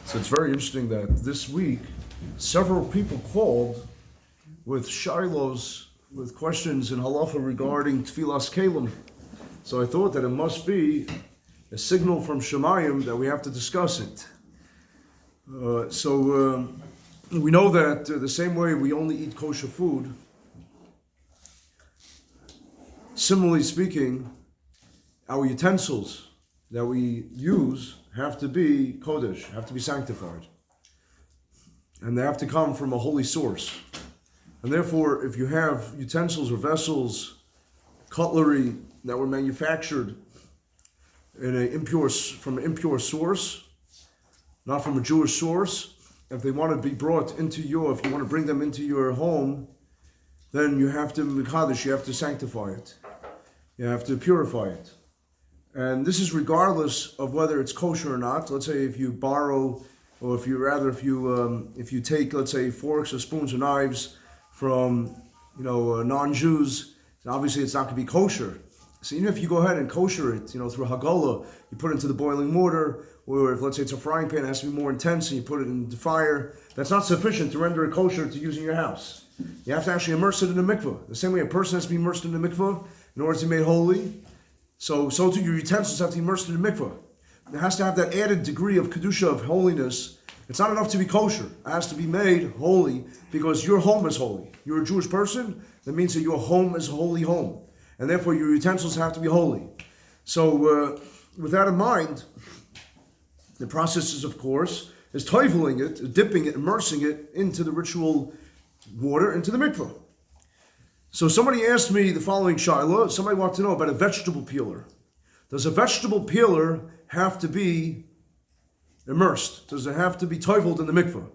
So it's very interesting that this week several people called with shilos, with questions in Halacha regarding Tfilas Keilim. So I thought that it must be a signal from Shemayim that we have to discuss it. We know that the same way we only eat kosher food, similarly speaking, our utensils that we use have to be kodesh, have to be sanctified. And they have to come from a holy source. And therefore, if you have utensils or vessels, cutlery that were manufactured from an impure source, not from a Jewish source, if they want to be brought into if you want to bring them into your home, then you have to mekadesh, you have to sanctify it. You have to purify it. And this is regardless of whether it's kosher or not. Let's say if you borrow, or if you take, let's say, forks or spoons or knives from, non-Jews, obviously it's not going to be kosher. So even if you go ahead and kosher it, through Hagala, you put it into the boiling water, or if, let's say, it's a frying pan, it has to be more intense, and you put it in the fire, that's not sufficient to render it kosher to use in your house. You have to actually immerse it in the mikveh. The same way a person has to be immersed in the mikveh in order to be made holy, so too your utensils have to be immersed in the mikveh. It has to have that added degree of kedusha, of holiness. It's not enough to be kosher. It has to be made holy because your home is holy. You're a Jewish person, that means that your home is a holy home. And therefore your utensils have to be holy. So with that in mind, the process is, of course, toiveling it, dipping it, immersing it into the ritual water, into the mikveh. So somebody asked me the following shaila. Somebody wanted to know about a vegetable peeler. Does a vegetable peeler have to be immersed? Does it have to be toiveled in the mikveh?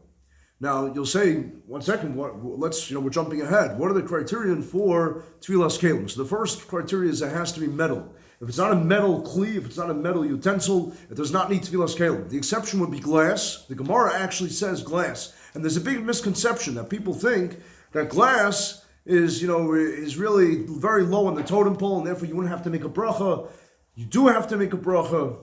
Now you'll say, one second, we're jumping ahead. What are the criterion for Tfilas Keilim? So the first criteria is it has to be metal. If it's not a metal kli, if it's not a metal utensil, it does not need Tfilas Keilim. The exception would be glass. The Gemara actually says glass. And there's a big misconception that people think that glass is really very low on the totem pole, and therefore you wouldn't have to make a bracha. You do have to make a bracha.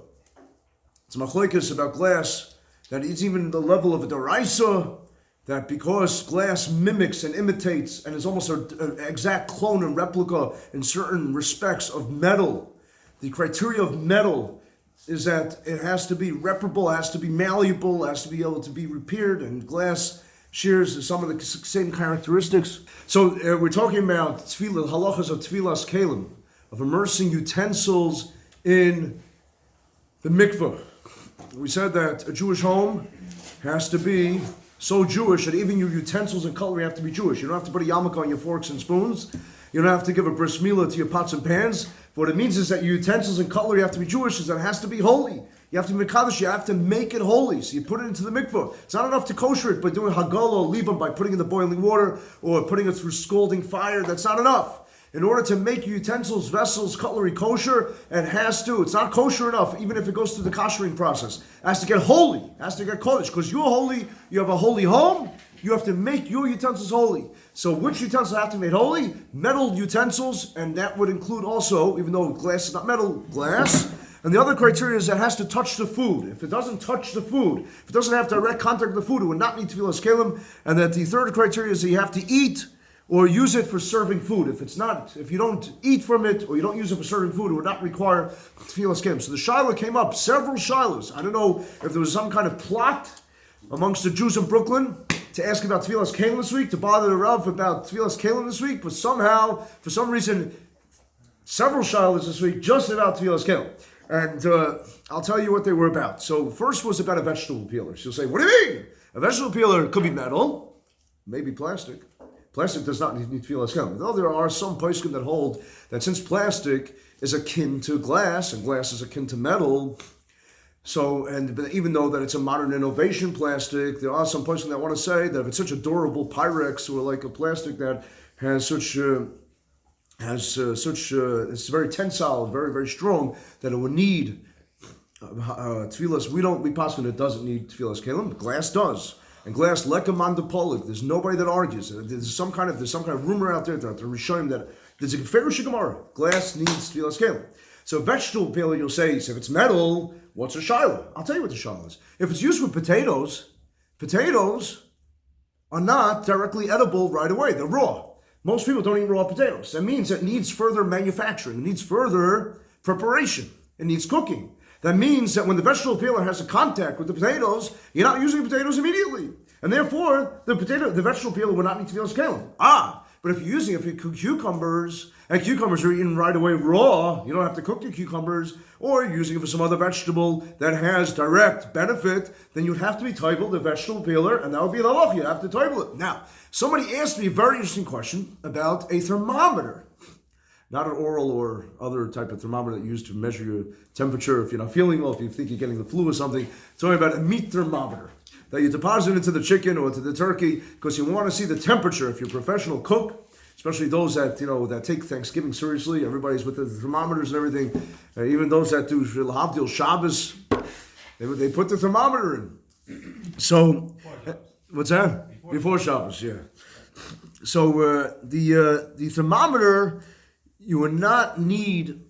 It's machlokes about glass, that it's even the level of a deraisa, that because glass mimics and imitates and is almost an exact clone and replica in certain respects of metal, the criteria of metal is that it has to be reparable, it has to be malleable, it has to be able to be repaired, and glass shares some of the same characteristics. So we're talking about halachas of Tfilas Keilim, of immersing utensils in the mikveh. We said that a Jewish home has to be so Jewish that even your utensils and cutlery have to be Jewish. You don't have to put a yarmulke on your forks and spoons. You don't have to give a bris milah to your pots and pans. What it means is that your utensils and cutlery have to be Jewish, is that it has to be holy. You have to be mekadosh, you have to make it holy. So you put it into the mikveh. It's not enough to kosher it by doing hagala or libam, by putting it in the boiling water or putting it through scalding fire. That's not enough. In order to make your utensils, vessels, cutlery kosher, it's not kosher enough, even if it goes through the koshering process. It has to get holy, it has to get kodesh, because you're holy, you have a holy home, you have to make your utensils holy. So which utensils have to be made holy? Metal utensils, and that would include also, even though glass is not metal, glass. And the other criteria is that it has to touch the food. If it doesn't touch the food, if it doesn't have direct contact with the food, it would not need Tfilas Keilim. And that the third criteria is that you have to eat or use it for serving food. If you don't eat from it or you don't use it for serving food, it would not require Tfilas Keilim. So the shaila came up, several shailas. I don't know if there was some kind of plot amongst the Jews in Brooklyn to ask about Tfilas Keilim this week, to bother the Rav about Tfilas Keilim this week, but somehow, for some reason, several shailas this week just about Tfilas Keilim. And I'll tell you what they were about. So first was about a vegetable peeler. She'll say, what do you mean? A vegetable peeler could be metal, maybe plastic. Plastic does not need Tfilas Keilim. Though there are some poskim that hold that since plastic is akin to glass, and glass is akin to metal, but even though that it's a modern innovation plastic, there are some poskim that want to say that if it's such a durable Pyrex or like a plastic that has it's very tensile, very, very strong, that it would need tefillas. We paskin it doesn't need Tfilas Keilim. Glass does. And glass leka mandapolik. There's nobody that argues. There's some kind of rumor out there that the Rishonim that there's a Ferush Gemara. Glass needs Tfilas Keilim. So vegetable peeler, you'll say, if it's metal, what's a shiur? I'll tell you what the shiur is. If it's used for potatoes are not directly edible right away. They're raw. Most people don't eat raw potatoes. That means it needs further manufacturing. It needs further preparation. It needs cooking. That means that when the vegetable peeler has a contact with the potatoes, you're not using potatoes immediately. And therefore, the vegetable peeler will not need tefillas keilim. But if you're using it for cucumbers, and cucumbers are eaten right away raw, you don't have to cook your cucumbers, or you're using it for some other vegetable that has direct benefit, then you'd have to be toivel the vegetable peeler, and that would be the halacha. You'd have to toivel it. Now, somebody asked me a very interesting question about a thermometer. Not an oral or other type of thermometer that you use to measure your temperature if you're not feeling well, if you think you're getting the flu or something. It's only about a meat thermometer that you deposit into the chicken or to the turkey because you want to see the temperature. If you're a professional cook, especially those that that take Thanksgiving seriously, everybody's with the thermometers and everything. Even those that do Havdil Shabbos, they put the thermometer in. So, what's that? Before Shabbos, yeah. So the thermometer you would not need.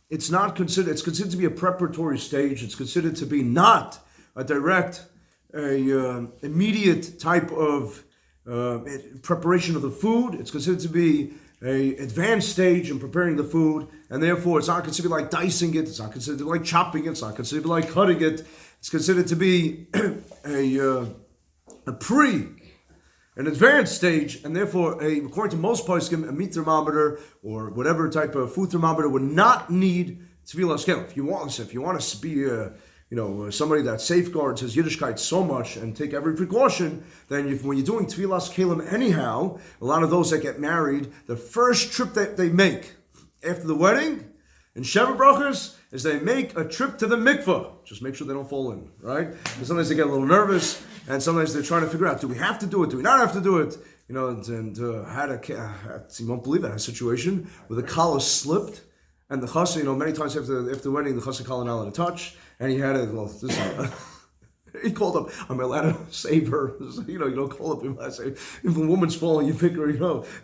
It's considered to be a preparatory stage. It's considered to be not a direct, immediate type of preparation of the food. It's considered to be a advanced stage in preparing the food, and therefore it's not considered like dicing it. It's not considered like chopping it. It's not considered like cutting it. It's considered to be an advanced stage, and therefore, according to most poskim, a meat thermometer or whatever type of food thermometer would not need tefillas keilim. If you want to be somebody that safeguards his Yiddishkeit so much and take every precaution, then when you're doing tefillas keilim anyhow, a lot of those that get married, the first trip that they make after the wedding in Sheva Brachos is they make a trip to the mikveh. Just make sure they don't fall in, right? Because sometimes they get a little nervous, and sometimes they're trying to figure out, do we have to do it? Do we not have to do it? You won't believe that, a situation where the collar slipped, and the chassan, many times after the wedding, the chassan collar not allowed to touch, and he had it, he called up, I'm allowed to save her. You don't call up him. I say, if a woman's falling, you pick her,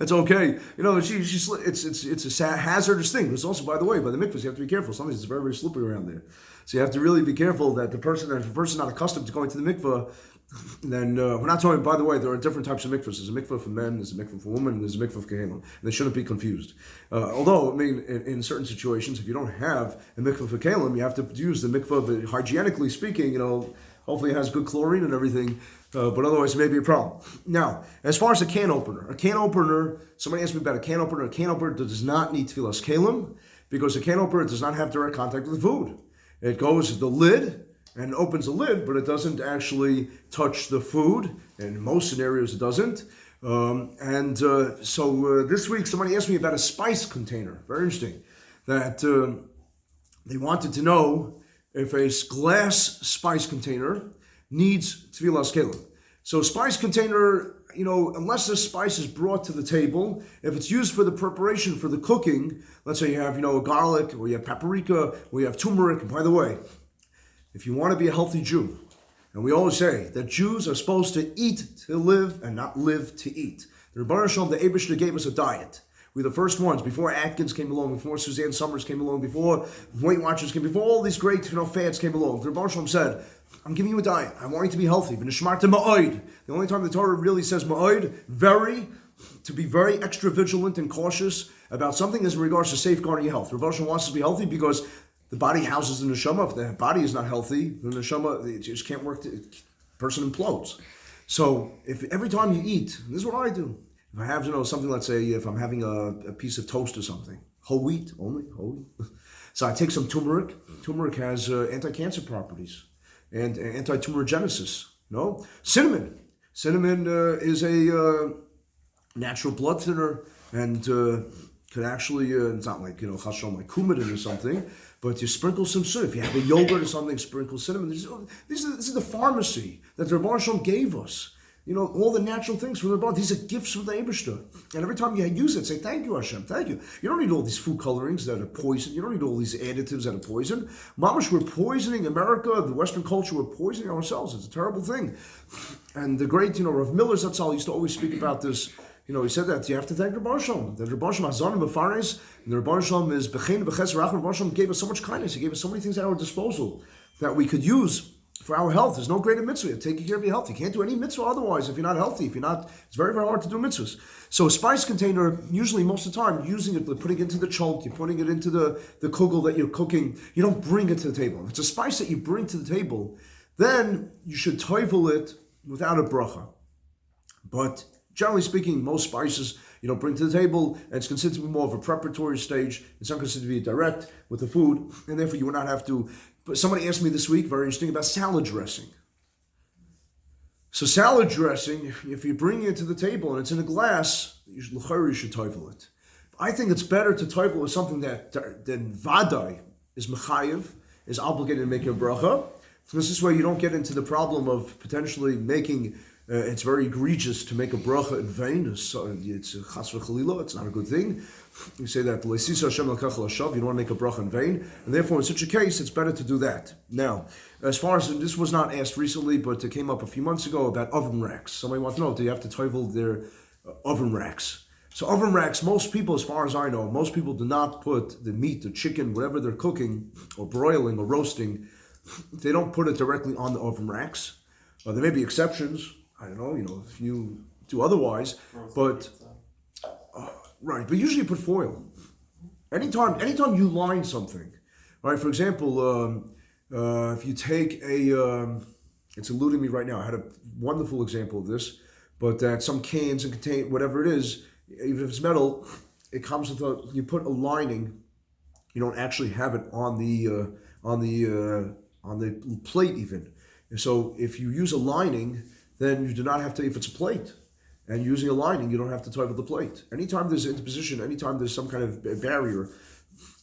it's okay. It's a sad, hazardous thing. But it's also, by the way, by the mikvahs, you have to be careful. Sometimes it's very, very slippery around there. So you have to really be careful that if the person not accustomed to going to the mikvah, then we're not talking, by the way, there are different types of mikvahs. There's a mikvah for men, there's a mikvah for women, and there's a mikvah for Keilim. And they shouldn't be confused. Although, in certain situations, if you don't have a mikvah for Keilim, you have to use the mikvah, but hygienically speaking, hopefully it has good chlorine and everything, but otherwise it may be a problem. Now, as far as a can opener, somebody asked me about a can opener. A can opener does not need tefillas keilim because a can opener does not have direct contact with the food. It goes to the lid and opens the lid, but it doesn't actually touch the food. In most scenarios, it doesn't. So this week, somebody asked me about a spice container. Very interesting. That they wanted to know if a glass spice container needs tefillas keilim. So a spice container, unless the spice is brought to the table, if it's used for the preparation, for the cooking, let's say you have, a garlic, or you have paprika, or you have turmeric. And by the way, if you want to be a healthy Jew, and we always say that Jews are supposed to eat to live and not live to eat. The Rebbeinu Shalom, the Eibishter, gave us a diet. We're the first ones, before Atkins came along, before Suzanne Summers came along, before Weight Watchers came, before all these great fads came along. The Rebbeinu Shalom said, I'm giving you a diet. I want you to be healthy. The only time the Torah really says ma'od, to be very extra vigilant and cautious about something is in regards to safeguarding your health. The Rebbeinu Shalom wants us to be healthy because the body houses the neshama. If the body is not healthy, the neshama, it just can't work. The person implodes. So if every time you eat, this is what I do. If I have, something, let's say, if I'm having a piece of toast or something, whole wheat only, whole. So I take some turmeric. Turmeric has anti-cancer properties and anti-tumorigenesis. Cinnamon. Cinnamon is a natural blood thinner and could actually, it's not like, chashon, like coumadin or something, but you sprinkle some cinnamon. If you have a yogurt or something, sprinkle cinnamon. This is the pharmacy that the Rebbeinu Shalom gave us. All the natural things from the Rebbeinu. These are gifts from the Eibishter. And every time you use it, say, thank you, Hashem, thank you. You don't need all these food colorings that are poison. You don't need all these additives that are poison. Mamash, we're poisoning America, the Western culture, we're poisoning ourselves. It's a terrible thing. And the great, Rav Miller Zatzal used to always speak about this. he said that you have to thank Rabbi Shalom. That Rabbi Shalom Hazanim Befares, and the Rabbi Shalom is Bechein Beches Rachman. Rabbi Shalom gave us so much kindness. He gave us so many things at our disposal that we could use for our health. There's no greater mitzvah. Taking care of your health. You can't do any mitzvah otherwise if you're not healthy. It's very, very hard to do mitzvahs. So a spice container, usually most of the time, using it, putting it into the chult, you're putting it into the kugel that you're cooking. You don't bring it to the table. If it's a spice that you bring to the table, then you should toivel it without a bracha. But generally speaking, most spices you don't bring to the table, and it's considered to be more of a preparatory stage. It's not considered to be direct with the food, and therefore you would not have to. But somebody asked me this week, very interesting, about salad dressing. So salad dressing, if you bring it to the table and it's in a glass, you should toivel it. I think it's better to toivel with something than vadai is mechayev, is obligated to make a bracha. So this way you don't get into the problem of potentially making. It's very egregious to make a bracha in vain. It's chas v'chalila. It's not a good thing. You say that le'sisa Hashem l'kach l'shav. You don't want to make a bracha in vain, and therefore, in such a case, it's better to do that. Now, as far as this was not asked recently, but it came up a few months ago about oven racks. Somebody wants to know: do you have to toivel their oven racks? So oven racks, most people, as far as I know, most people do not put the meat, the chicken, whatever they're cooking or broiling or roasting. They don't put it directly on the oven racks. There may be exceptions. I don't know, if you do otherwise, but right. But usually you put foil. Anytime you line something, right? For example, if you take it's eluding me right now. I had a wonderful example of this, but that some cans and contain whatever it is, even if it's metal, it comes with you put a lining. You don't actually have it on the plate even. And so if you use a lining, then you do not have to, if it's a plate, and using a lining, you don't have to toivel the plate. Anytime there's interposition, anytime there's some kind of barrier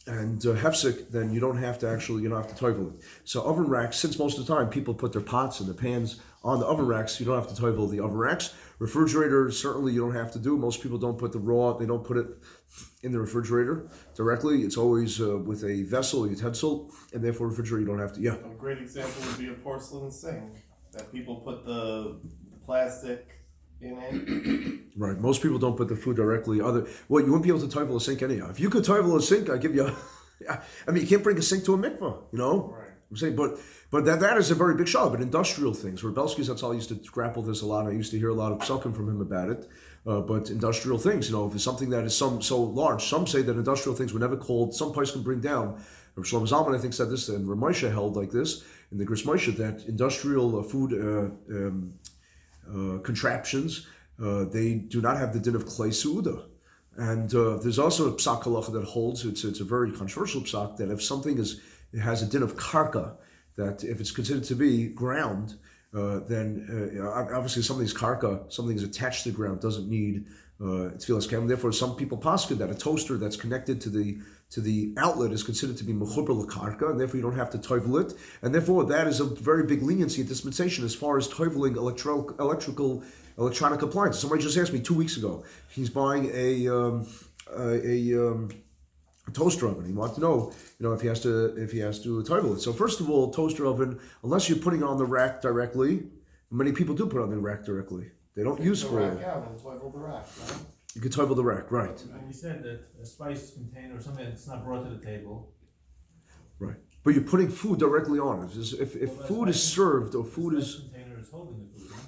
and hefsek, then you don't have to toivel it. So oven racks, since most of the time people put their pots and their pans on the oven racks, you don't have to toivel the oven racks. Refrigerator, certainly you don't have to do. Most people don't put they don't put it in the refrigerator directly. It's always with a vessel, a utensil, and therefore refrigerator you don't have to, yeah. A great example would be a porcelain sink. That people put the plastic in it. Right. Most people don't put the food directly. You wouldn't be able to toivel a sink anyhow. If you could toivel a sink, I give you. You can't bring a sink to a mikvah. Right. I'm saying, but that is a very big shot. But industrial things, where Belsky Zatzal used to grapple this a lot. I used to hear a lot of psukim from him about it. But industrial things, if it's something that is so large, some say that industrial things were never called. Some place can bring down. Shlomo Zalman, I think, said this, and Ramosha held like this in the Gris Moshe, that industrial food contraptions, they do not have the din of klei suuda. And there's also a psak halacha that holds, it's a very controversial psak, that if something has a din of karka, that if it's considered to be ground, then obviously something's karka, something is attached to the ground, doesn't need it's filas kam. Therefore, some people posted that a toaster that's connected to the outlet is considered to be mechuber l'karka, and therefore you don't have to toivel it. And therefore, that is a very big leniency and dispensation as far as toiveling electronic appliances. Somebody just asked me 2 weeks ago. He's buying a toaster oven. He wants to know, if he has to toivel it. So first of all, toaster oven, unless you're putting it on the rack directly, many people do put it on the rack directly. They don't use foil. Toivel the rack, right? You could toivel the rack, right? And you said that a spice container or something that's not brought to the table. Right. But you're putting food directly on it. If food is served or food is... The container is holding the food, huh?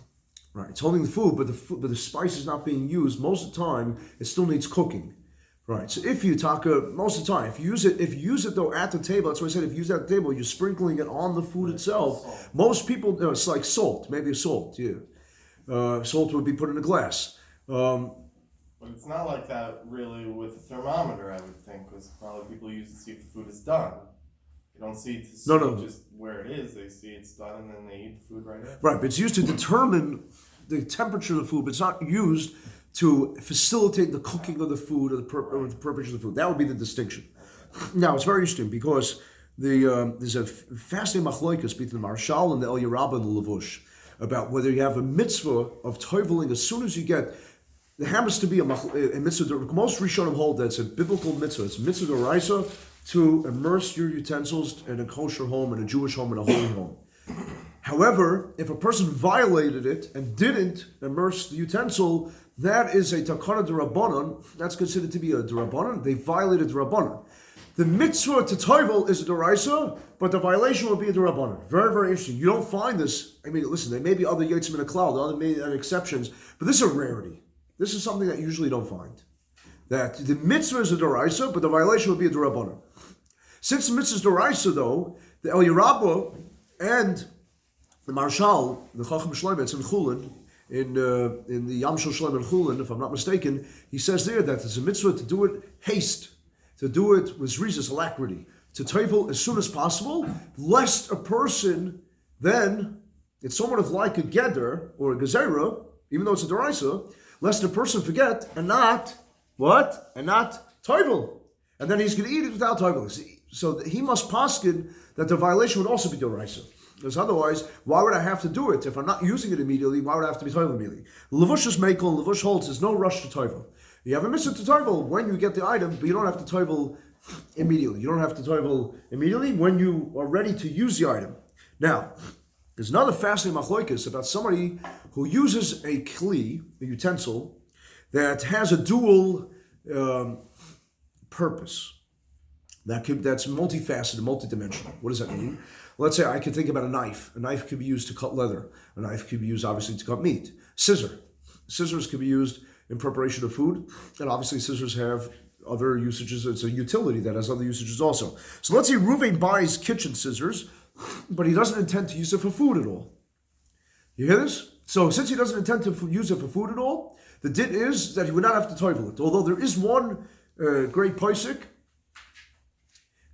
Right, it's holding the food, but the spice is not being used. Most of the time, it still needs cooking. Right, so if you most of the time, if you use it though at the table, that's why I said if you use it at the table, you're sprinkling it on the food itself. Salt. Most people, it's like salt, maybe a salt, yeah. Salt would be put in a glass. But it's not like that really with a thermometer, I would think, because probably people use it to see if the food is done. They don't see it to see just where it is. They see it's done and then they eat the food right after. Right, but it's used to determine the temperature of the food, but it's not used to facilitate the cooking of the food or the purpose of the food. That would be the distinction. Now, it's very interesting because there's a fascinating machloikas between the Marshal and the El Yerabah and the Levush about whether you have a mitzvah of toiveling as soon as you get. There happens to be a mitzvah. Most Rishonim hold that it's a biblical mitzvah. It's a mitzvah d'oraisa to immerse your utensils in a kosher home, in a Jewish home, in a holy home. However, if a person violated it and didn't immerse the utensil, that is a takana d'Rabbanan. That's considered to be a d'Rabbanan. They violated d'Rabbanan. The mitzvah to toivel is a d'oraisa, but the violation will be a d'Rabbanan. Very, very interesting. You don't find this. I mean, listen, there may be other yotzim in a cloud, other may have exceptions, but this is a rarity. This is something that you usually don't find. That the mitzvah is a d'oraisa, but the violation will be a d'Rabbanan. Since the mitzvah is d'oraisa, though, the El Yerabba and the Marshal, the Chacham Shlomo, it's in Chulin, in the Yam Shel Shlomo in Chulin, if I'm not mistaken, he says there that it's a mitzvah to do it haste, to do it with reasons, alacrity, to toivel as soon as possible, lest a person then, it's somewhat of like a geder or a gezerah, even though it's a deraisa, lest a person forget and not, what? And not toivel. And then he's going to eat it without toivel. So he must paskin that the violation would also be deraisa. Because otherwise, why would I have to do it? If I'm not using it immediately, why would I have to be toivel immediately? Levush is mekel, Levush holds, there's no rush to toivel. You have a mitzvah to toivel when you get the item, but you don't have to toivel immediately. You don't have to toivel immediately when you are ready to use the item. Now, there's another fascinating machlokes about somebody who uses a kli, a utensil, that has a dual purpose. That's multifaceted, multidimensional. What does that mean? Let's say I could think about a knife. A knife could be used to cut leather. A knife could be used, obviously, to cut meat. Scissors could be used in preparation of food. And obviously, scissors have other usages. It's a utility that has other usages also. So let's say Reuven buys kitchen scissors, but he doesn't intend to use it for food at all. You hear this? So since he doesn't intend to use it for food at all, the din is that he would not have to toivel it. Although there is one great posek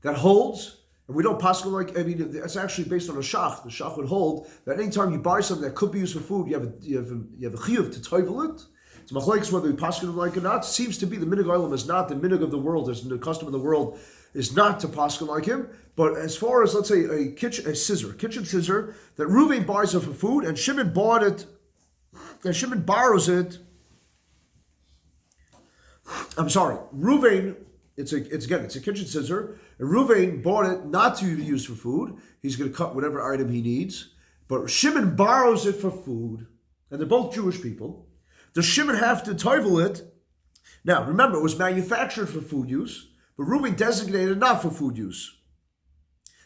that holds, and we don't paskin like, I mean, it's actually based on a shach. The shach would hold that anytime you buy something that could be used for food, you have a chiyuv to toivel it. It's machlokes whether we paskin like it or not. Seems to be the minig olam is not the minig of the world. There's the custom of the world is not to paskin like him. But as far as, let's say, a kitchen scissor that Reuven buys it for food, and Shimon bought it, and Shimon borrows it. I'm sorry, Reuven. It's a kitchen scissor, and Reuven bought it not to be used for food. He's going to cut whatever item he needs. But Shimon borrows it for food, and they're both Jewish people. Does Shimon have to toivel it? Now, remember, it was manufactured for food use, but Reuven designated not for food use.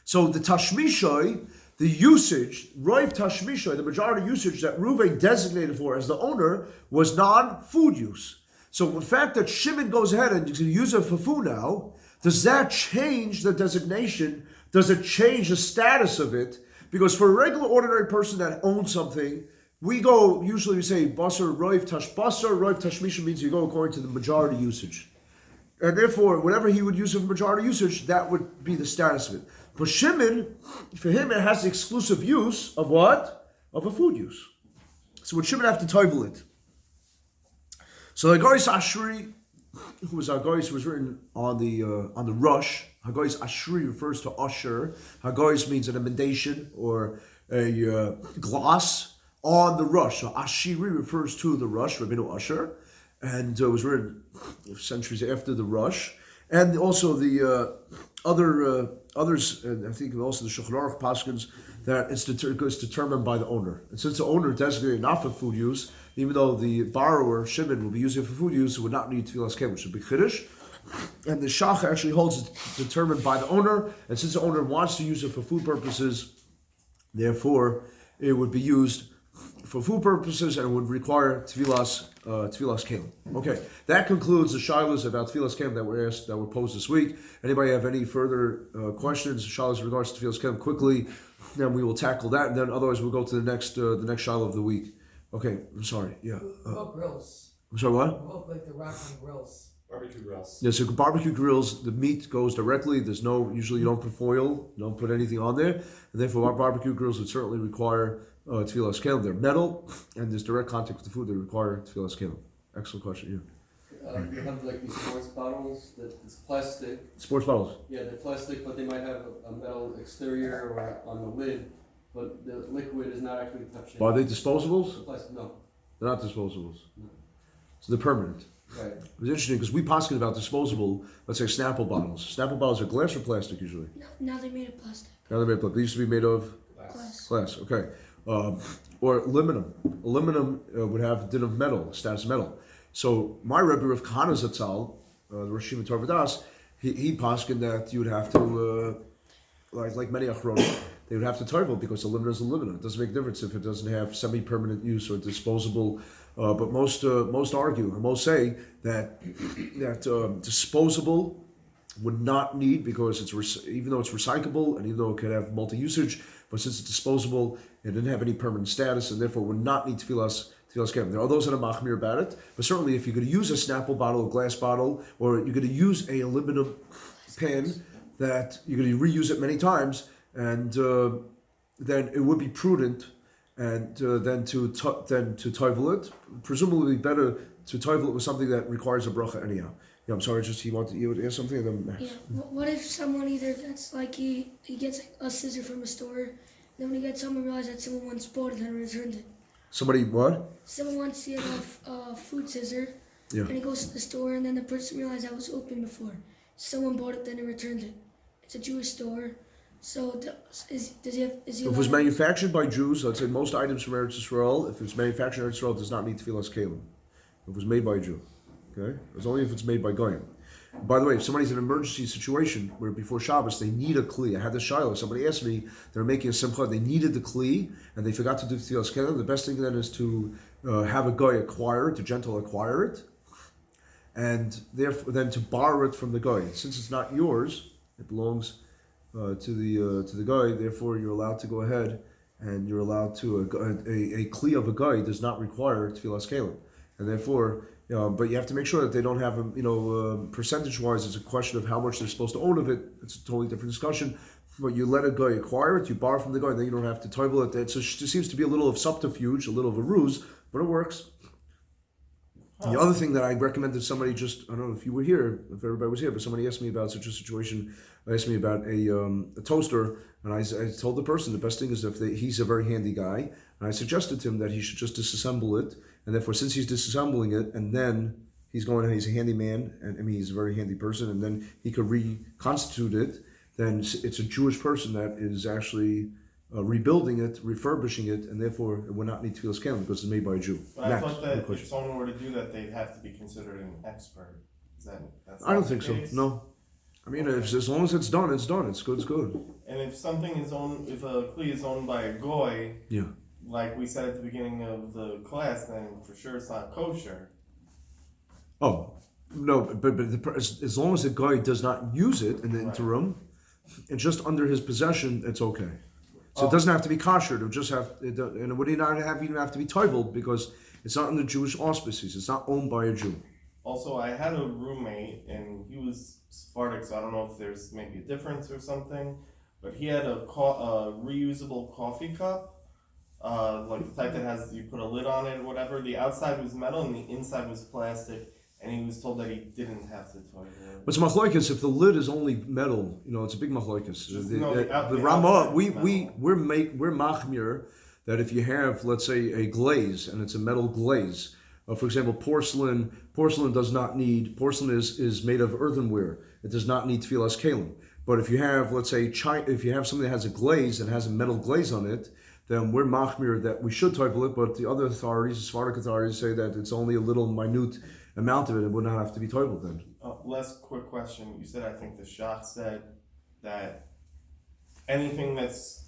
So the tashmishoy, the usage, roiv tashmishoy, the majority usage that Reuven designated for as the owner was non-food use. So the fact that Shimon goes ahead and use it for food now, does that change the designation? Does it change the status of it? Because for a regular, ordinary person that owns something, we say, basar, roiv, tashmisha means you go according to the majority usage. And therefore, whatever he would use it for majority usage, that would be the status of it. But Shimon, for him, it has the exclusive use of what? Of a food use. So would Shimon have to toivel it? So Hagoyis Ashri, who was Hagoyis, was written on the rush. Hagoyis Ashri refers to usher. Hagoyis means an emendation or a gloss on the rush. So Ashiri refers to the rush, Rabbeinu Usher, and it was written centuries after the rush. And also the others, and I think also the Shulchan Aruch paskins that it's determined by the owner. And since the owner designated not for food use, even though the borrower, Shimon, will be using it for food use, it would not need tefillas kem, which would be chiddush. And the shach actually holds it's determined by the owner, and since the owner wants to use it for food purposes, therefore it would be used for food purposes and it would require tefillas kem. Okay, that concludes the shilos about tefillas kem that were posed this week. Anybody have any further questions, shilos in regards to tefillas kem quickly? Then we will tackle that, and then otherwise we'll go to the next shiloh of the week. Okay, I'm sorry. Yeah. What grills? I'm sorry, what? What, like the rock on grills? Barbecue grills. Yeah, so barbecue grills, the meat goes directly. Usually you don't put foil, you don't put anything on there. And therefore our barbecue grills would certainly require tefillas kelim. They're metal, and there's direct contact with the food. They require tefillas kelim. Excellent question, You have like these sports bottles that it's plastic. Sports bottles? Yeah, they're plastic, but they might have a metal exterior or on the lid, but the liquid is not actually touching. Are they disposables? Plastic, no. They're not disposables. No. So they're permanent. Right. It was interesting because we posted about disposable, let's say Snapple bottles. Snapple bottles are glass or plastic usually? No, now they're made of plastic. Now they're made of plastic. They used to be made of Glass. glass. Okay. or aluminum. Aluminum would have din of metal, status of metal. So my Rebbe Rav Kahana Zatzal, the Rosh Hashiva Torah Das, he poskin that you would have to, like many achronim, they would have to toivel because aluminum is aluminum. It doesn't make a difference if it doesn't have semi-permanent use or disposable. But most argue, and most say that disposable would not need, because even though it's recyclable and even though it could have multi-usage, but since it's disposable, it didn't have any permanent status and therefore would not need tefillas kelim. There are those that are machmir about it, but certainly if you're going to use a Snapple bottle, a glass bottle, or you're going to use a aluminum pan that you're going to reuse it many times, and then it would be prudent and then to toivel it. Presumably better to toivel it with something that requires a bracha anyhow. Yeah, I'm sorry. Just you would ask something. And then Yeah. What if someone either that's like he gets a scissor from a store, then when he gets home and realizes that someone once bought it and returned it. Somebody what? Someone wants to get a food scissor, Yeah. and he goes to the store, and then the person realized that was open before. Someone bought it, then he returned it. It's a Jewish store, so is he? If it was manufactured by Jews, let's say most items from Eretz Yisrael, if it's manufactured in Eretz Yisrael, it does not need tefillas kelim. If it was made by a Jew, okay? It's only if it's made by Goyim. By the way, if somebody's in an emergency situation where before Shabbos they need a kli, I had this shiloh. Somebody asked me, they're making a simcha, they needed the kli, and they forgot to do tefillas kelim. The best thing then is to have a guy acquire it, a gentle acquire it, and therefore then to borrow it from the guy. Since it's not yours, it belongs to the guy. Therefore, you're allowed to go ahead and you're allowed to a kli of a guy does not require tefillas kelim, and therefore. But you have to make sure that they don't have, percentage-wise, it's a question of how much they're supposed to own of it. It's a totally different discussion. But you let a guy acquire it, you borrow from the guy, then you don't have to toivel it. It seems to be a little of subterfuge, a little of a ruse, but it works. The other thing that I recommended somebody I don't know if you were here, if everybody was here, but somebody asked me about such a situation, asked me about a toaster, and I told the person the best thing is he's a very handy guy, and I suggested to him that he should just disassemble it, and therefore since he's disassembling it, and then he's a handyman, and he's a very handy person, and then he could reconstitute it, then it's a Jewish person that is actually rebuilding it, refurbishing it, and therefore it would not need tefillas kelim because it's made by a Jew. But I thought that if someone were to do that, they'd have to be considered an expert. I don't think so. No, I mean, as long as it's done, it's done. It's good. It's good. And if something is owned, if a kli is owned by a goy, yeah, like we said at the beginning of the class, then for sure it's not kosher. Oh no, but as long as the guy does not use it in the interim, it's just under his possession, it's okay. So it doesn't have to be kosher. It would just and it would not even have to be toiveled because it's not under Jewish auspices. It's not owned by a Jew. Also, I had a roommate, and he was Sephardic, so I don't know if there's maybe a difference or something, but he had a reusable coffee cup, like the type that you put a lid on it or whatever. The outside was metal and the inside was plastic, and he was told that he didn't have to toilet it. But it's machlokes. If the lid is only metal, it's a big machlokes. The Rama, we're machmir that if you have, let's say, a glaze and it's a metal glaze. For example, porcelain is made of earthenware. It does not need tefillas kelim. But if you have, let's say, if you have something that has a glaze and has a metal glaze on it, then we're machmir that we should toivel it. But the other authorities, the Sephardic authorities, say that it's only a little minute amount of it. It would not have to be toiveled then. Last quick question. You said, I think the Shach said that anything that's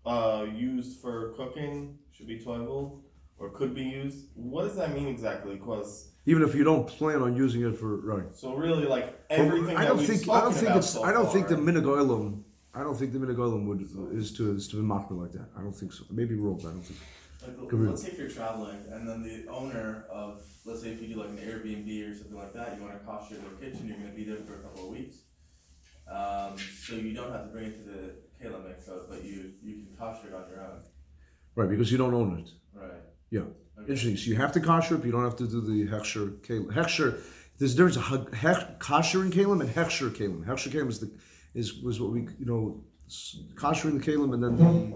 used for cooking should be toiveled. Or could be used. What does that mean exactly? Because even if you don't plan on using it for right. So really, like everything that we've spoken about so I don't far, think the minhag olam is to be machmir like that. I don't think so. Maybe wrong, but I don't think so. Let's say if you're traveling and then the owner of, let's say if you do like an Airbnb or something like that, you want to kosher their kitchen, you're going to be there for a couple of weeks. So you don't have to bring it to the Keilim mikvah, but you can kosher it on your own. Right, because you don't own it. Right. Yeah. Okay. Interesting. So you have to kosher it, but you don't have to do the hechsher kelim. Hechsher, there's a difference kosher in kelim and hechsher kelim. Hechsher kelim was what we koshering the kelim and then the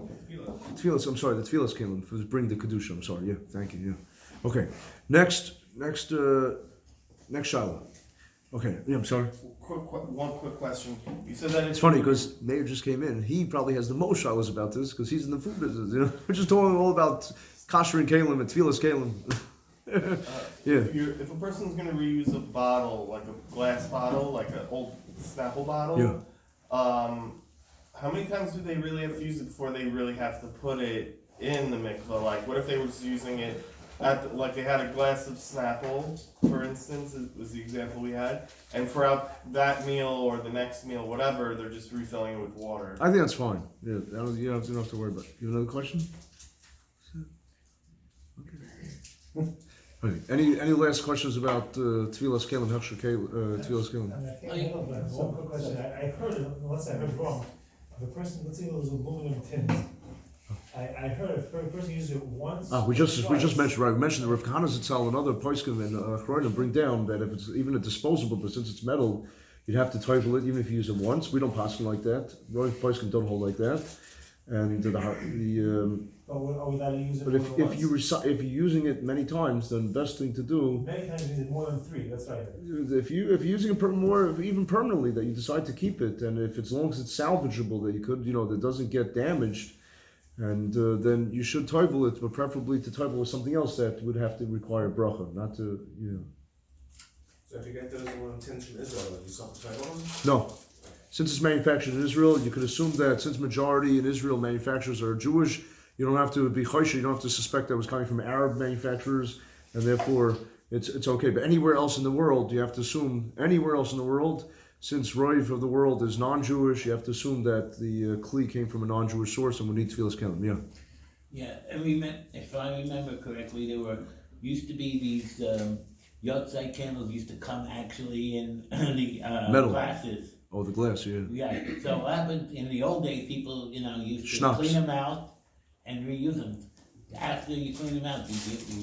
tefillas. I'm sorry, the tefillas kelim for bring the kedusha. I'm sorry. Yeah, thank you. Yeah. Okay. Next shiloh. Okay, yeah, I'm sorry. One quick question. You said that It's funny because Mayor just came in. He probably has the most shilas about this because he's in the food business. You know, we're just talking all about kasher and Keilim and tefillas Keilim. If a person's going to reuse a bottle, like a glass bottle, like an old Snapple bottle, how many times do they really have to use it before they really have to put it in the mikvah? Like, what if they were just using it like they had a glass of Snapple, for instance, was the example we had, and throughout that meal or the next meal, whatever, they're just refilling it with water. I think that's fine. Yeah, you don't have to worry about it. You have another question? Okay. Any last questions about tefillas Keilim, Hechsher tefillas Keilim? One quick question. I heard it, unless I heard wrong. If a person, let's say those aluminum tins, I heard if a person uses it once. We just mentioned, right? We mentioned that Rav Kahana Zitzal and other poskim and Chronim bring down that if it's even a disposable, but since it's metal, you'd have to title it even if you use it once. We don't pass it like that. Roy poskim don't hold like that. And Are we allowed to use it but more than once? if you're using it many times, then the best thing to do. Many times you use it more than 3. That's right. If you're using it more, even permanently, that you decide to keep it, and if as long as it's salvageable, that you could, that doesn't get damaged, and then you should table it, but preferably to table with something else that would have to require bracha, not to, So if you get those aluminum tins from Israel, you self-title them? No. Since it's manufactured in Israel, you could assume that since majority in Israel manufacturers are Jewish, you don't have to be choisha, you don't have to suspect that it was coming from Arab manufacturers, and therefore it's okay. But anywhere else in the world, you have to assume, anywhere else in the world, since Roiv of the world is non-Jewish, you have to assume that the Kli came from a non-Jewish source, and we need tefillas Keilim. Yeah. Yeah, if I remember correctly, there used to be these Yotzai candles used to come actually in the Metal glasses. Oh, the glass, yeah. Yeah, so what happened in the old days, people, used to Schnapps. clean them out and reuse them. After you clean them out,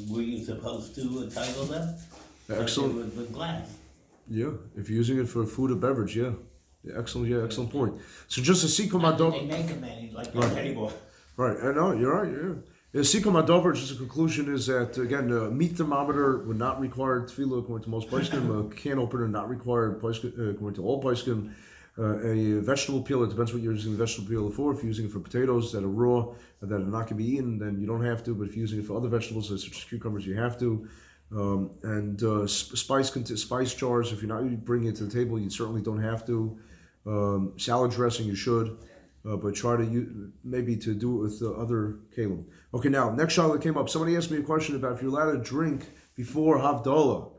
were you supposed to title them? Excellent. Like with glass. Yeah, if you're using it for food or beverage, yeah. Excellent point. So just a sikum Not that adov. they make them anymore. Right, I know, you're right, yeah. The sikum adover, just a conclusion is that, again, a meat thermometer would not require tefillah according to most poskim, a can opener not required according to all poskim, a vegetable peeler, it depends what you're using the vegetable peeler for. If you're using it for potatoes that are raw, that are not going to be eaten, then you don't have to, but if you're using it for other vegetables, such as cucumbers, you have to. Spice jars, if you're not bringing it to the table, you certainly don't have to. Salad dressing, you should. But try to maybe to do it with the other Keilim. Okay, now, next shot that came up. Somebody asked me a question about if you're allowed to drink before Havdalah.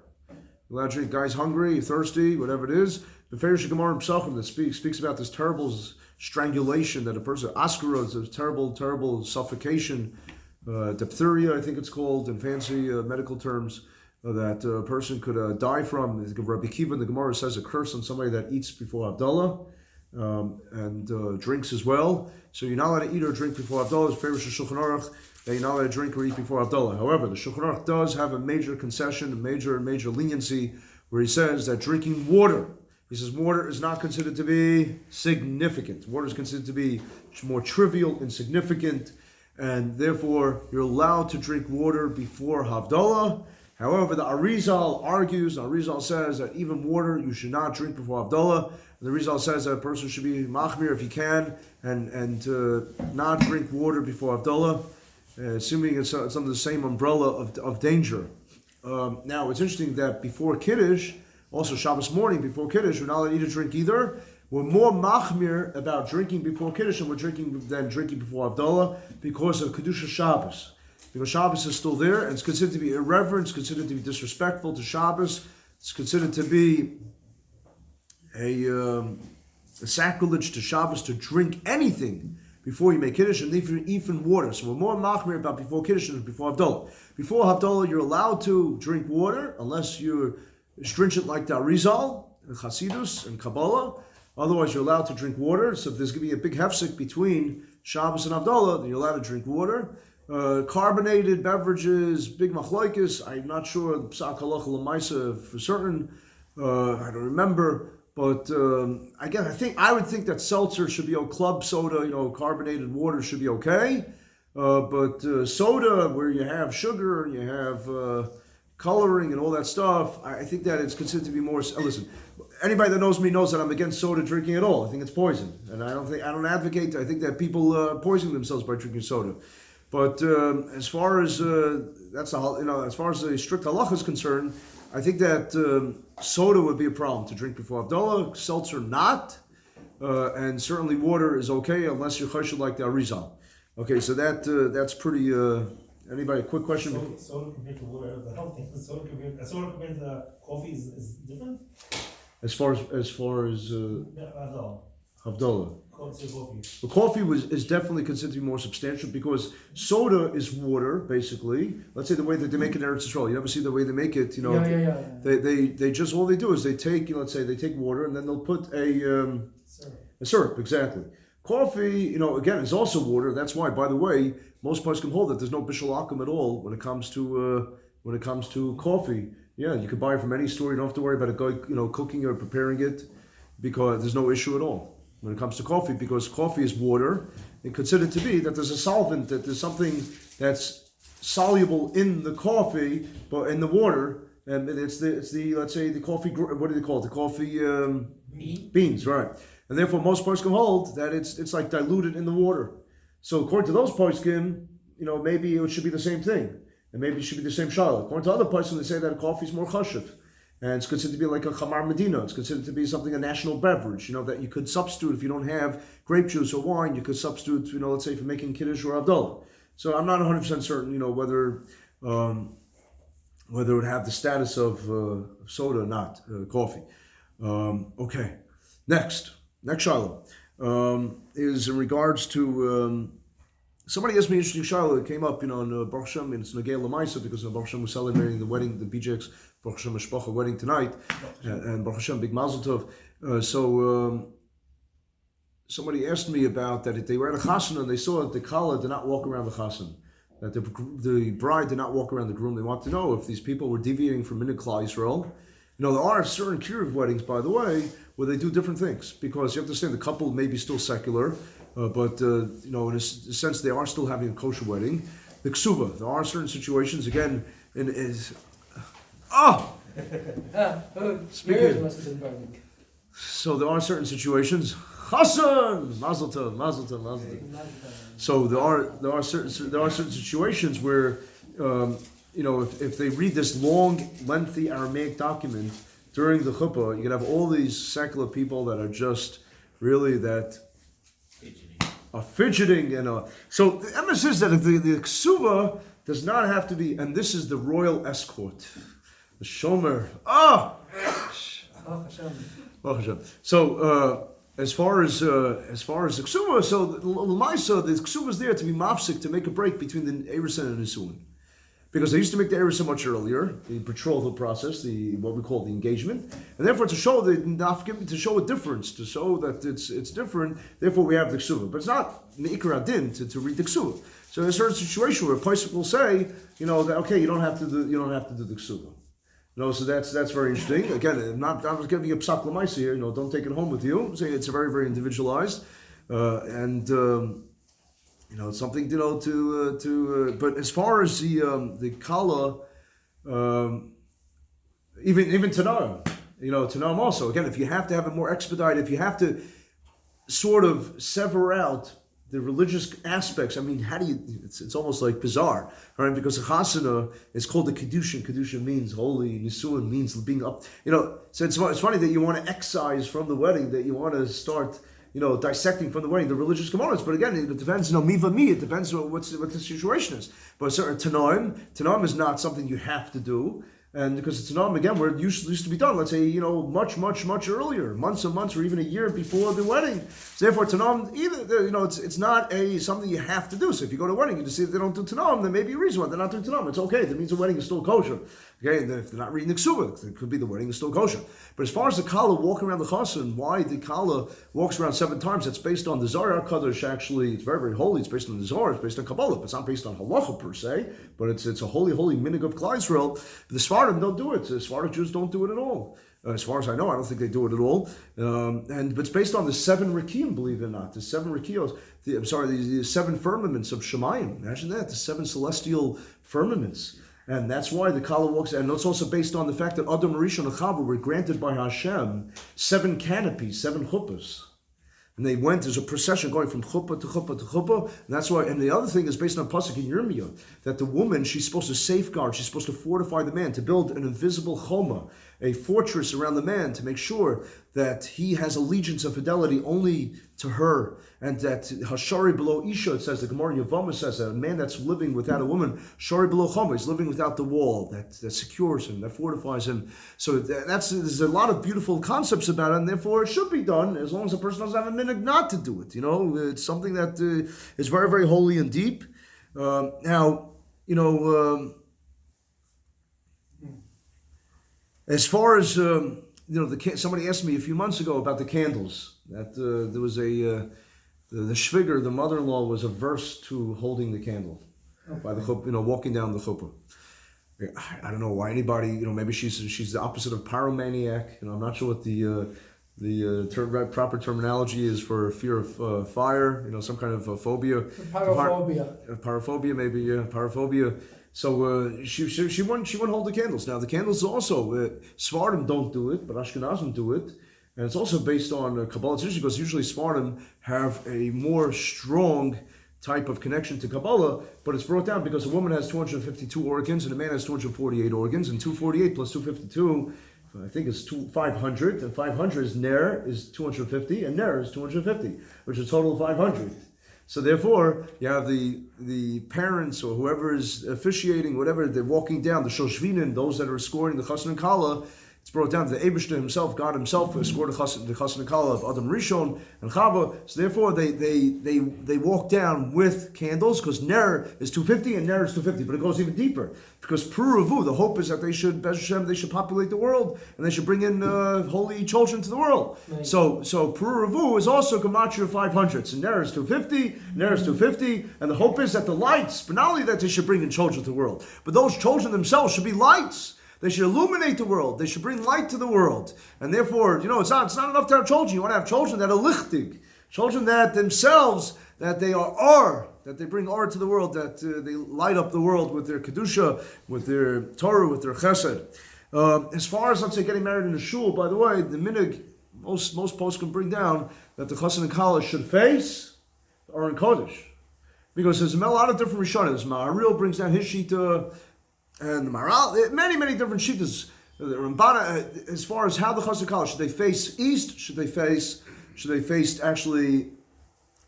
You're allowed to drink, guy's hungry, thirsty, whatever it is. The Farish Gemara in Psachim that speaks about this terrible strangulation that a person, askara, is a terrible suffocation, diphtheria, I think it's called, in fancy medical terms, that a person could die from. Rabbi Kiva in the Gemara says a curse on somebody that eats before Havdalah. And drinks as well. So you're not allowed to eat or drink before Havdalah. It's favorite Shulchan Aruch that you're not allowed to drink or eat before Havdalah. However, the Shulchan Aruch does have a major concession, a major leniency, where he says that drinking water, he says water is not considered to be significant. Water is considered to be more trivial, insignificant, and therefore you're allowed to drink water before Havdalah. However, the Arizal argues, Arizal says that even water you should not drink before Havdalah. The Arizal says that a person should be machmir if he can and not drink water before Havdalah, assuming it's under the same umbrella of danger. Now, it's interesting that before Kiddush, also Shabbos morning before Kiddush, we're not allowed to eat or drink either. We're more machmir about drinking before Kiddush than drinking before Havdalah because of Kedusha Shabbos. Because Shabbos is still there, and it's considered to be irreverent, it's considered to be disrespectful to Shabbos, it's considered to be a sacrilege to Shabbos to drink anything before you make Kiddush, and even water. So we're more machmir about before Kiddush than before Havdalah. Before Havdalah, you're allowed to drink water, unless you're stringent like the Arizal, and Chasidus, and Kabbalah. Otherwise, you're allowed to drink water. So if there's going to be a big hefsek between Shabbos and Havdalah, then you're allowed to drink water. Carbonated beverages, big machlokes. I'm not sure Psak Halacha L'maisa for certain. I don't remember, but I would think that seltzer should be club soda. Carbonated water should be okay. But soda, where you have sugar, you have coloring and all that stuff, I think that it's considered to be more. Listen, anybody that knows me knows that I'm against soda drinking at all. I think it's poison, and I don't advocate. I think that people poison themselves by drinking soda. But as far as as far as the strict halacha is concerned, I think that soda would be a problem to drink before Havdalah, seltzer not, and certainly water is okay unless you're choshev like the Arizal. Okay, so that's pretty. Anybody, a quick question? Soda compared to water, the health thing. Soda compared to coffee is different. As far as Havdalah. Coffee. The coffee is definitely considered to be more substantial because soda is water, basically. Let's say the way that they make it in Eretz Yisrael. You ever see the way they make it? They just all they do is they take they take water and then they'll put a syrup, exactly. Coffee, again, is also water. That's why, by the way, most places can hold that there's no bishul akum at all when it comes to coffee. Yeah, you can buy it from any store. You don't have to worry about a guy, cooking or preparing it because there's no issue at all when it comes to coffee, because coffee is water and considered to be that there's a solvent, that there's something that's soluble in the coffee, but in the water, and it's the let's say the coffee, what do they call it? The coffee beans, right? And therefore, most poskim hold that it's like diluted in the water. So according to those poskim, maybe it should be the same thing, and maybe it should be the same shaila. According to other poskim, they say that coffee is more chashuv. And it's considered to be like a chamar medina. It's considered to be a national beverage, that you could substitute if you don't have grape juice or wine. You could substitute, let's say for making kiddush or avdallah. So I'm not 100% certain, whether it would have the status of soda or not, coffee. Okay, next shiloh is in regards to. Somebody asked me an interesting shiloh that came up, in Baruch Hashem, and it's Nagel Lamaisa, because Baruch Hashem was celebrating the wedding, the BJ's Baruch Hashem Mishpacha wedding tonight, and Baruch Hashem, big Mazel Tov. So somebody asked me about that if they were at a chasana and they saw that the kala did not walk around the chasana, that the bride did not walk around the groom. They want to know if these people were deviating from Minhag Klal Yisrael. There are certain kiruv weddings, by the way, where they do different things, because you have to understand the couple may be still secular, but in a sense they are still having a kosher wedding. The ksuva, there are certain situations. Again, speaking. So there are certain situations. Hassan, Mazel Tov, Mazel Tov, Mazel Tov. So there are certain situations where if they read this long, lengthy Aramaic document during the chuppah, you can have all these secular people that are just really fidgeting and so the emphasis is that the ksuva does not have to be, and this is the royal escort, the shomer. So as far as the ksuva, so the ksuva is there to be mafsik, to make a break between the erusin and the nisuin. Because they used to make the erusin much earlier, the betrothal process, what we call the engagement, and therefore to show a difference, to show that it's different. Therefore, we have the ksuva, but it's not meikar adin to read the ksuva. So in a certain situation where a person will say, that okay, you don't have to do the ksuva. So that's very interesting. Again, I'm not giving you a psak l'maisa here. Don't take it home with you. Say it's a very, very individualized, it's something but as far as the kala, even Tanam, Tanam also. Again, if you have to have it more expedited, if you have to sort of sever out the religious aspects, how do you? It's almost like bizarre, right? Because a chasana is called a kedushin. Kedushin means holy. Nisuin means being up. So it's funny that you want to excise from the wedding, that you want to start. Dissecting from the wedding the religious components, but again, it depends. It depends on what the situation is. But certain Tanam is not something you have to do, and because it's Tanam again, where it used to be done. Let's say much earlier, months and months, or even a year before the wedding. So therefore, Tanam it's not something you have to do. So if you go to a wedding, you just see that they don't do Tanam, then maybe a reason why they're not doing Tanam. It's okay. That means the wedding is still kosher. Okay, and if they're not reading the ksuva, it could be the wedding is still kosher. But as far as the kala walking around the chasen, why the kala walks around 7 times? That's based on the Zohar Kadosh. Actually, it's very, very holy. It's based on the Zohar. It's based on Kabbalah. It's not based on halacha per se, but it's a holy minhag of Klal Yisrael. The Sfardim don't do it. The Sfardim Jews don't do it at all. As far as I know, I don't think they do it at all. But it's based on the 7 Rikim, believe it or not. The 7 Rikios. The 7 firmaments of Shemayim. Imagine that. The 7 celestial firmaments. And that's why the Kala walks, and it's also based on the fact that Adam, Rishon, and Chava were granted by Hashem 7 canopies, 7 chuppahs. And they went, there's a procession going from chuppah to chuppah to chuppah. And that's why, and the other thing is based on Pasuk in Yirmiyah, that the woman, she's supposed to safeguard, she's supposed to fortify the man, to build an invisible choma, a fortress around the man, to make sure that he has allegiance and fidelity only to her. And that Hashari below Isha, it says, the Gemara in Yavama says that a man that's living without a woman, Shari below choma, he's living without the wall, that secures him, that fortifies him. So there's a lot of beautiful concepts about it, and therefore it should be done as long as a person doesn't have a minute not to do it. It's something that is very, very holy and deep. As far as somebody asked me a few months ago about the candles, that there was the shviger, the mother-in-law, was averse to holding the candle by the chuppah, walking down the chuppah. I don't know why anybody, maybe she's the opposite of pyromaniac. I'm not sure what the proper terminology is for fear of fire. Some kind of phobia. Pyrophobia, maybe. Pyrophobia. So she wouldn't hold the candles. Now the candles also Sephardim don't do it, but Ashkenazim do it, and it's also based on Kabbalah tradition, because usually Sephardim have a more strong type of connection to Kabbalah, but it's brought down because a woman has 252 organs and a man has 248 organs, and 248 plus 252, I think it's 500, and 500 is Ner is 250, and Ner is 250, which is a total of 500. So therefore, you have the parents or whoever is officiating, whatever, they're walking down, the Shoshvinin, those that are escorting the Chassan and Kala. It's brought down to the Eibishter himself, God himself, escorted the Chassan and Kala of Adam Rishon and Chava. So therefore, they walk down with candles, because Ner is 250 and Ner is 250, but it goes even deeper. Because Puravu, the hope is that they should populate the world, and they should bring in holy children to the world. Right. So Puravu is also Gematria 500. So Ner is 250, Ner is 250, and the hope is that the lights, but not only that they should bring in children to the world, but those children themselves should be lights. They should illuminate the world. They should bring light to the world. And therefore, it's not enough to have children. You want to have children that are lichtig. Children that themselves, that they are, that they bring or to the world, that they light up the world with their kedusha, with their Torah, with their chesed. As far as, let's say, getting married in a shul, by the way, the minig, most posts can bring down that the chassan and kala should face or in Kodesh. Because there's a lot of different rishonim. Ma'aril brings down his shita, and the Maral, many different shittas. The Rambana, as far as how the Chassan Kala, should they face east? Should they face actually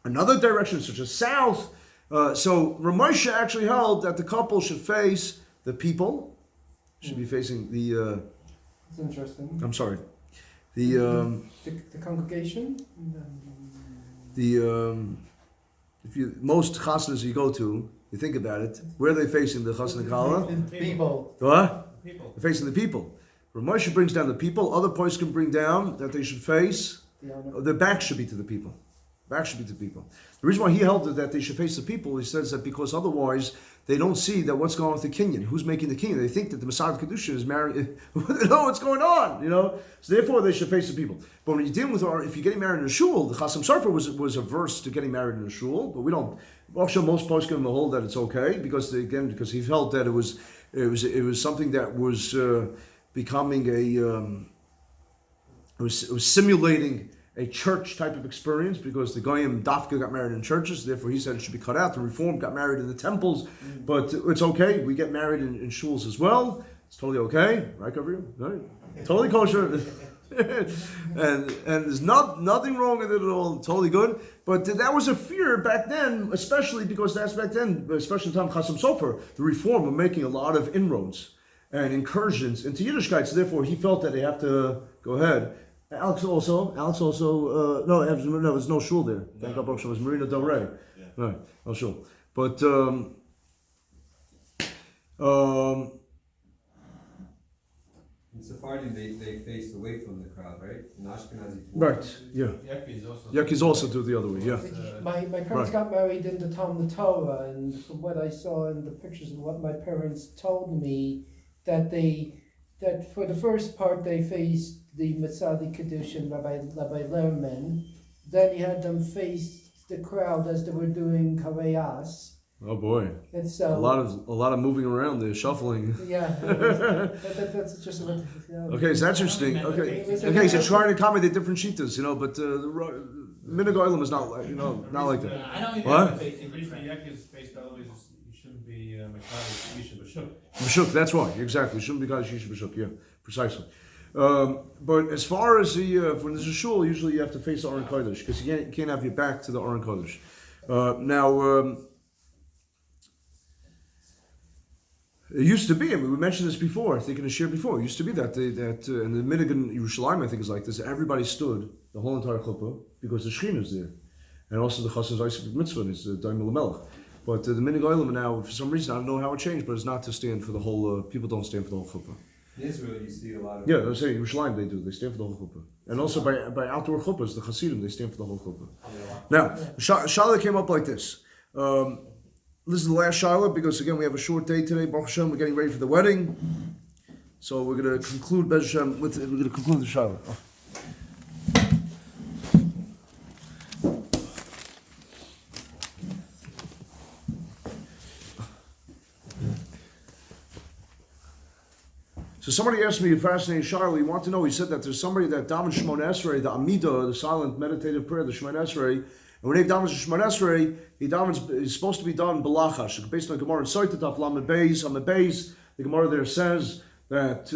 another direction, such as south? So Ramosha actually held that the couple should face the people, should be facing the. That's interesting. I'm sorry, the congregation. Most chasnas you go to. You think about it. Where are they facing the Chassan and Kala? People. What? People. They're facing the people. Ramosha brings down the people. Other points can bring down that they should face. The back should be to the people. Back should be to the people. The reason why he held that they should face the people, he says that because otherwise they don't see that what's going on with the Kenyan. Who's making the Kenyan? They think that the Messiah Kedusha is married. They know what's going on, So therefore they should face the people. But when you're dealing with, if you're getting married in a shul, the Chasam Sofer was averse to getting married in a shul, but we don't. Actually, most posts give him the hold that it's okay because he felt that it was something that was becoming it was simulating a church type of experience, because the Goyim Dafka got married in churches, therefore he said it should be cut out. The Reform got married in the temples, but it's okay. We get married in shuls as well. It's totally okay, right, Gabriel? Right? Totally kosher. and there's nothing wrong with it at all. Totally good. But that was a fear back then, especially because that's back then, especially in the time of Chasam Sofer, the Reform were making a lot of inroads and incursions into Yiddishkeit. So therefore he felt that they have to go ahead. Alex also, no, there was no shul there. Thank God, it was Marina Del Rey. Yeah. Right, no shul. But, in Sephardim, they face away from the crowd, right? In Ashkenazi. Right, yeah. Yakis also do the other way, yeah. My parents got married in the Talmud Torah, and from what I saw in the pictures and what my parents told me, that for the first part they faced the Mitzadi Kedushin, Rabbi Lerman. Then he had them face the crowd as they were doing Karayas. Oh boy, And so a lot of moving around there, shuffling. yeah, that's just what. Okay, so that's interesting. Okay, so trying to accommodate different shitas, but the minhag olam is not like not like that. I don't even What? The reason the yak is faced otherwise is you shouldn't be Mekadish Yisha B'Shuk. B'shuk, that's why, exactly. Shouldn't be Kaddish Yisha B'shuk, yeah, precisely. But as far as when there's a shul, usually you have to face the Aron Kodesh because you can't have your back to the Aron Kodesh. Now, it used to be. I mean, we mentioned this before. I think in a shir before. It used to be that and the minhag in Yerushalayim, I think, is like this. Everybody stood the whole entire chuppah because the Shekhinah is there, and also the Chassan Zayis Mitzvah is the Daim Melech. But the minhag olam now, for some reason, I don't know how it changed, but it's not to stand for the whole. People don't stand for the whole chuppah. In Israel, you see a lot of. Yeah, I was saying Yerushalayim they do. They stand for the whole chuppah, and also by outdoor chuppahs, the Hasidim they stand for the whole chuppah. Now, Shala came up like this. This is the last Shiur because again we have a short day today. Baruch Hashem, we're getting ready for the wedding, so we're going to conclude Bez Hashem with we're going to conclude the Shiur. So somebody asked me a fascinating Shiur. He wanted to know. He said that there's somebody that daven Shemona Esrei, the Amidah, the silent meditative prayer, the Shemona Esrei. And when he davens Shemona Esrei, he's supposed to be done balachash. Based on Gemara in Soita Taf Lamed Beis, on the Beis, the Gemara there says that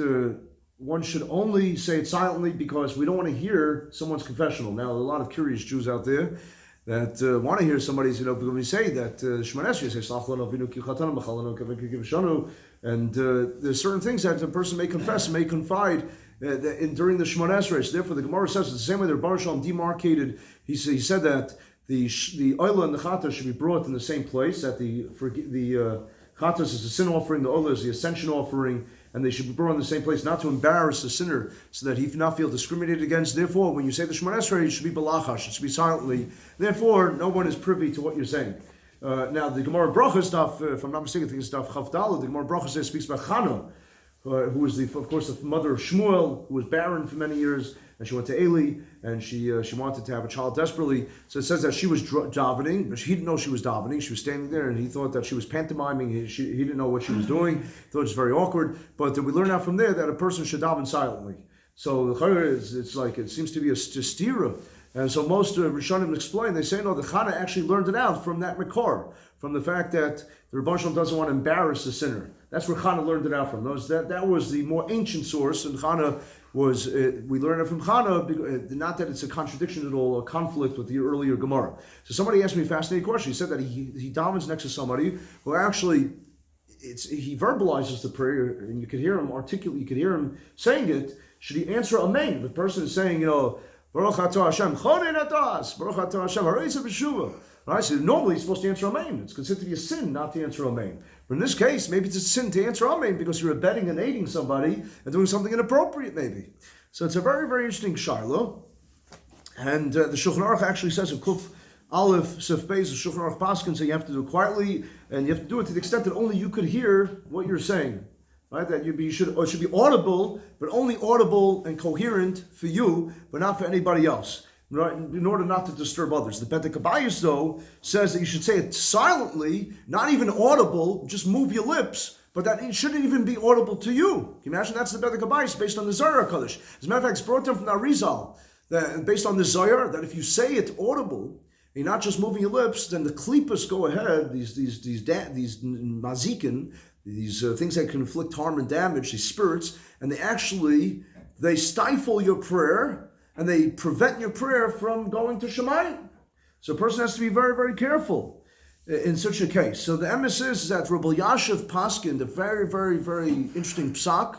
one should only say it silently because we don't want to hear someone's confessional. Now, there are a lot of curious Jews out there that want to hear somebody's, because we say that Shemona Esrei, say Slach lanu avinu ki chatanu b'chalanu kavek kivshanu, and there's certain things that a person may confess, may confide during the Shemona Esrei. So therefore, the Gemara says it's the same way the Baruch Shalom demarcated. He said that the oila and the chatas should be brought in the same place. That the chatas is the sin offering, the oila is the ascension offering, and they should be brought in the same place, not to embarrass the sinner, so that he not feel discriminated against. Therefore, when you say the Shemona Esrei, it should be balachash, it should be silently. Therefore, no one is privy to what you're saying. Now, the Gemara Brachas stuff, if I'm not mistaken, I think it's stuff Chavdala. The Gemara Brachas speaks about Chana, who was of course the mother of Shmuel, who was barren for many years, and she went to Eli, and she wanted to have a child desperately. So it says that she was davening, but he didn't know she was davening. She was standing there, and he thought that she was pantomiming. He didn't know what she was doing. He thought it was very awkward. But we learn out from there that a person should daven silently. So the Chayr it's like it seems to be a stira. And so most Rishonim explain, they say, no, the Chana actually learned it out from that Makor, from the fact that the Rebbe Shalom doesn't want to embarrass the sinner. That's where Chana learned it out from. That was the more ancient source, and Chana was, we learn it from Chana, not that it's a contradiction at all, a conflict with the earlier Gemara. So somebody asked me a fascinating question. He said that he davens next to somebody who actually, he verbalizes the prayer, and you could hear him articulate, you could hear him saying it. Should he answer Amen? If the person is saying, Baruch atah Hashem, chonen atas, Baruch atah Hashem, hareisa b'shuva. Right? So normally he's supposed to answer Amen. It's considered to be a sin not to answer Amen. But in this case, maybe it's a sin to answer Amen because you're abetting and aiding somebody and doing something inappropriate, maybe. So it's a very, very interesting Shiloh. And the Shulchan Aruch actually says in Kuf Aleph Sif Beis, the Shulchan Aruch Paskin, so you have to do it quietly, and you have to do it to the extent that only you could hear what you're saying. Right, that it should be audible, but only audible and coherent for you, but not for anybody else. Right, in order not to disturb others. The Bedek Abayis, though, says that you should say it silently, not even audible, just move your lips, but that it shouldn't even be audible to you. Can you imagine? That's the Bedek Abayis based on the Zohar Kodesh. As a matter of fact, it's brought down from the Arizal, that based on the Zohar, that if you say it audible, you're not just moving your lips, then the klipas go ahead, these mazikin, these things that can inflict harm and damage, these spirits, and they stifle your prayer, and they prevent your prayer from going to Shemayim. So a person has to be very, very careful in such a case. So the emes is that Rabbi Yashiv Paskin, the very, very, very interesting psak,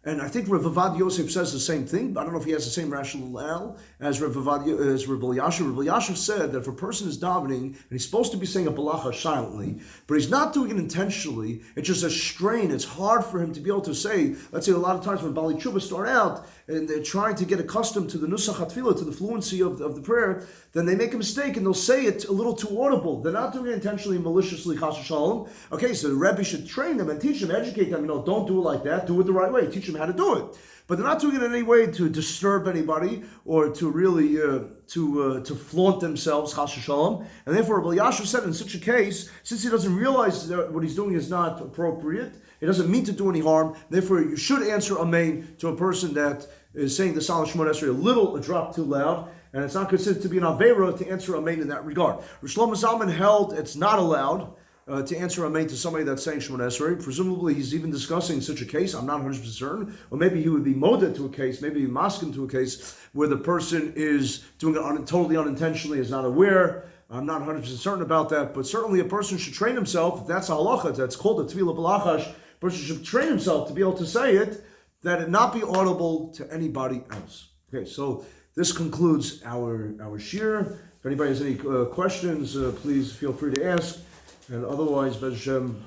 and I think Rav Avad Yosef says the same thing, but I don't know if he has the same rationale as Rabbi Yashiv. Rabbi Yashiv said that if a person is davening, and he's supposed to be saying a balacha silently, but he's not doing it intentionally, it's just a strain, it's hard for him to be able to say, let's say a lot of times when Bali Tshuva start out, and they're trying to get accustomed to the nusach hatfilah, to the fluency of the prayer, then they make a mistake and they'll say it a little too audible. They're not doing it intentionally, maliciously, chas v'shalom. Okay, so the Rebbe should train them and teach them, educate them, don't do it like that, do it the right way. Teach them teach him how to do it. But they're not doing it in any way to disturb anybody or to really to flaunt themselves, chas v'shalom. And therefore, Rabbi Yashu said in such a case, since he doesn't realize that what he's doing is not appropriate, he doesn't mean to do any harm. Therefore, you should answer amen to a person that is saying the Salah Shemona Esrei a drop too loud, and it's not considered to be an avera to answer amen in that regard. Rosh Shlomo Zalman held it's not allowed to answer amen to somebody that's saying Shemona Esrei. Presumably, he's even discussing such a case. I'm not 100% certain. Or maybe he would be moded to a case, maybe masking to a case where the person is doing it totally unintentionally, is not aware. I'm not 100% certain about that, but certainly a person should train himself. If that's a halacha, that's called a tefillah b'lachash. A person should train himself to be able to say it, that it not be audible to anybody else. Okay, so this concludes our shiur. If anybody has any questions, please feel free to ask. And otherwise, Bez Hashem,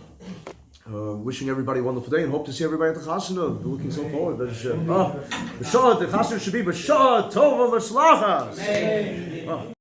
wishing everybody a wonderful day and hope to see everybody at the Chasana. We're looking so forward. Bez Hashem. The Chasana should be B'shah Tova V'Slachas.